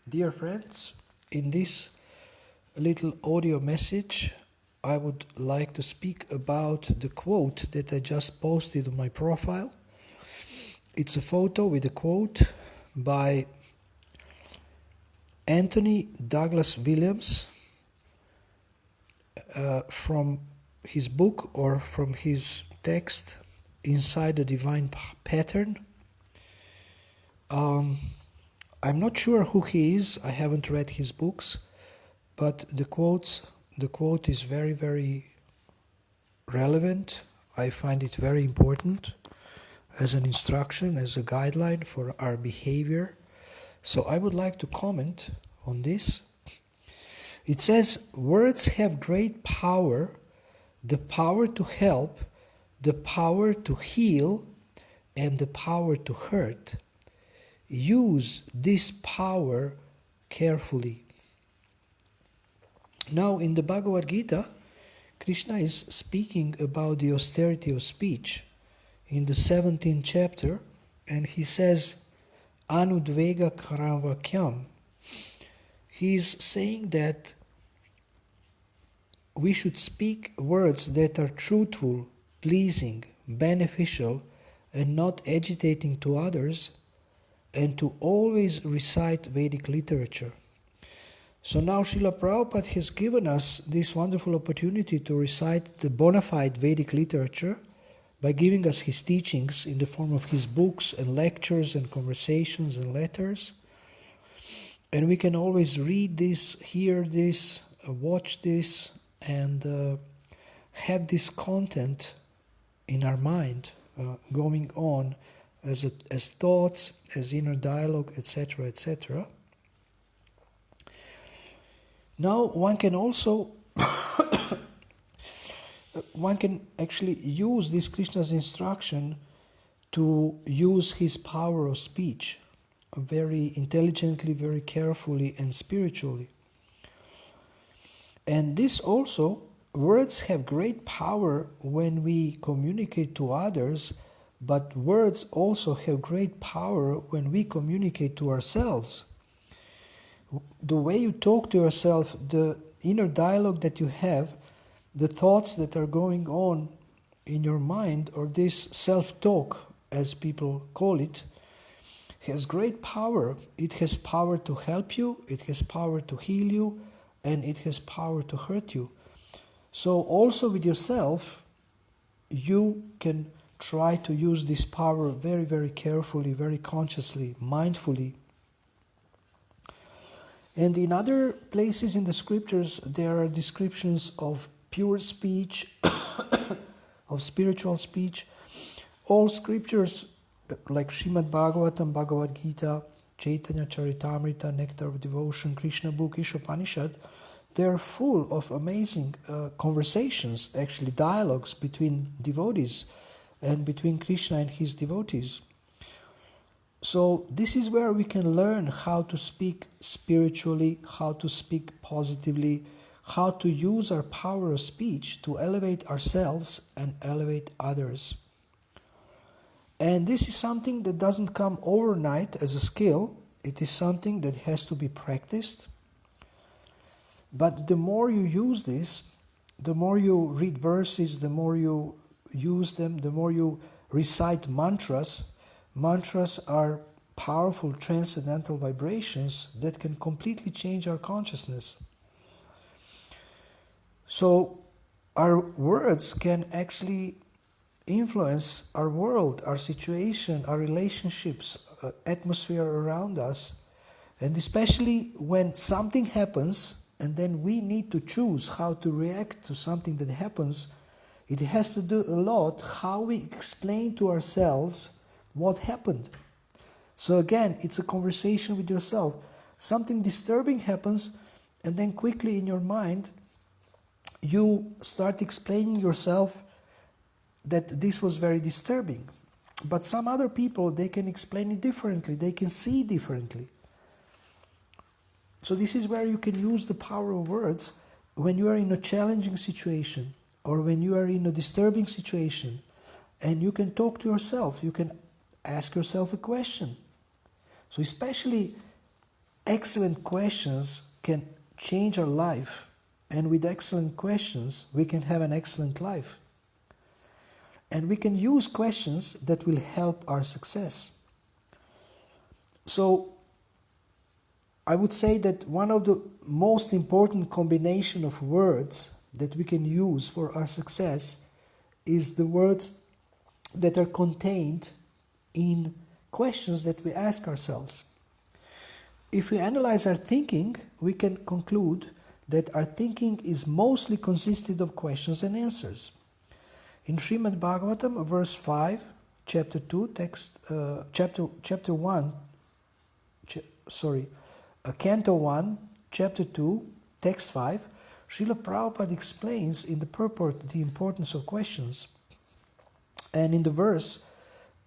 Dear friends, in this little audio message, I would like to speak about the quote that I just posted on my profile. It's a photo with a quote by Anthony Douglas Williams from his book or from his text, Inside the Divine Pattern. I'm not sure who he is. I haven't read his books, but the quote is very, very relevant. I find it very important as an instruction, as a guideline for our behavior. So I would like to comment on this. It says, words have great power, the power to help, the power to heal, and the power to hurt. Use this power carefully. Now, in the Bhagavad Gita, Krishna is speaking about the austerity of speech in the 17th chapter, and he says, Anudvega Karavakyam. He is saying that we should speak words that are truthful, pleasing, beneficial, and not agitating to others, and to always recite Vedic literature. So now Srila Prabhupada has given us this wonderful opportunity to recite the bona fide Vedic literature by giving us his teachings in the form of his books and lectures and conversations and letters. And we can always read this, hear this, watch this, and have this content in our mind going on as thoughts, as inner dialogue, etc., etc. Now one can also one can actually use this Krishna's instruction to use his power of speech very intelligently, very carefully, and spiritually. And this also, words have great power when we communicate to others, but words also have great power when we communicate to ourselves. The way you talk to yourself, the inner dialogue that you have, the thoughts that are going on in your mind, or this self-talk, as people call it, has great power. It has power to help you, it has power to heal you, and it has power to hurt you. So also with yourself, you can try to use this power very, very carefully, very consciously, mindfully. And in other places in the scriptures, there are descriptions of pure speech, of spiritual speech. All scriptures, like Srimad Bhagavatam, Bhagavad Gita, Chaitanya Charitamrita, Nectar of Devotion, Krishna book, Ishopanishad, they're full of amazing conversations, actually dialogues between devotees and between Krishna and his devotees. So this is where we can learn how to speak spiritually, how to speak positively, how to use our power of speech to elevate ourselves and elevate others. And this is something that doesn't come overnight as a skill. It is something that has to be practiced. But the more you use this, the more you read verses, the more you use them, the more you recite mantras. Mantras are powerful transcendental vibrations that can completely change our consciousness. So our words can actually influence our world, our situation, our relationships, atmosphere around us. And especially when something happens and then we need to choose how to react to something that happens, it has to do a lot how we explain to ourselves what happened. So again, it's a conversation with yourself. Something disturbing happens, and then quickly in your mind, you start explaining yourself that this was very disturbing. But some other people, they can explain it differently. They can see differently. So this is where you can use the power of words when you are in a challenging situation or when you are in a disturbing situation. And you can talk to yourself. You can ask yourself a question. So especially excellent questions can change our life, and with excellent questions we can have an excellent life. And we can use questions that will help our success. So I would say that one of the most important combination of words that we can use for our success is the words that are contained in questions that we ask ourselves. If we analyze our thinking, we can conclude that our thinking is mostly consisted of questions and answers. In Srimad Bhagavatam, verse 5, chapter 2, chapter 1, Canto 1, chapter 2, text 5, Srila Prabhupada explains in the purport the importance of questions. And in the verse,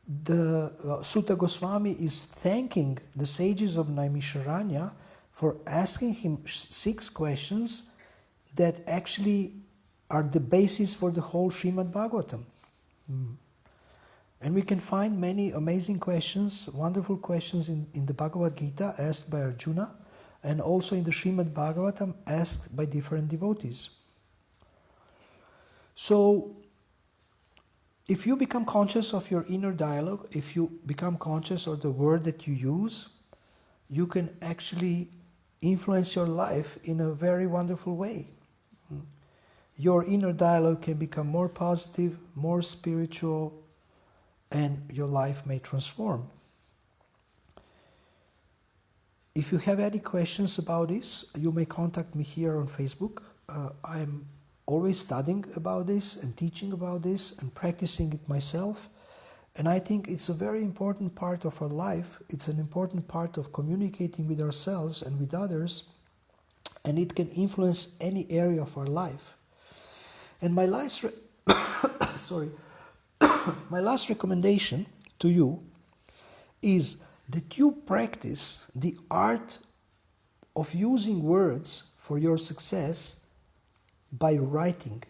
the Sutta Goswami is thanking the sages of Naimisharanya for asking him 6 questions that actually are the basis for the whole Srimad Bhagavatam. And we can find many amazing questions, wonderful questions in the Bhagavad Gita asked by Arjuna, and also in the Srimad Bhagavatam asked by different devotees. So, if you become conscious of your inner dialogue, if you become conscious of the word that you use, you can actually influence your life in a very wonderful way. Your inner dialogue can become more positive, more spiritual, and your life may transform. If you have any questions about this, you may contact me here on Facebook. I am always studying about this and teaching about this and practicing it myself. And I think it's a very important part of our life. It's an important part of communicating with ourselves and with others. And it can influence any area of our life. And my last my last recommendation to you is that you practice the art of using words for your success by writing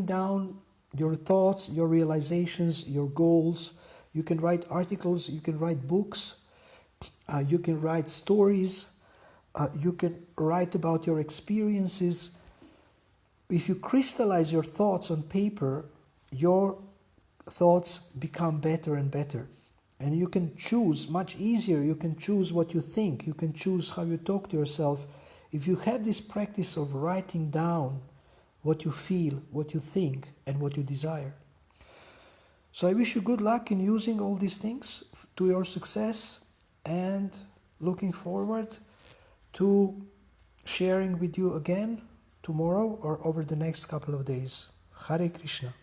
down your thoughts, your realizations, your goals. You can write articles, you can write books, you can write stories, you can write about your experiences. If you crystallize your thoughts on paper, your thoughts become better and better. And you can choose much easier, you can choose what you think, you can choose how you talk to yourself. If you have this practice of writing down what you feel, what you think, and what you desire. So I wish you good luck in using all these things to your success, and looking forward to sharing with you again tomorrow or over the next couple of days. Hare Krishna.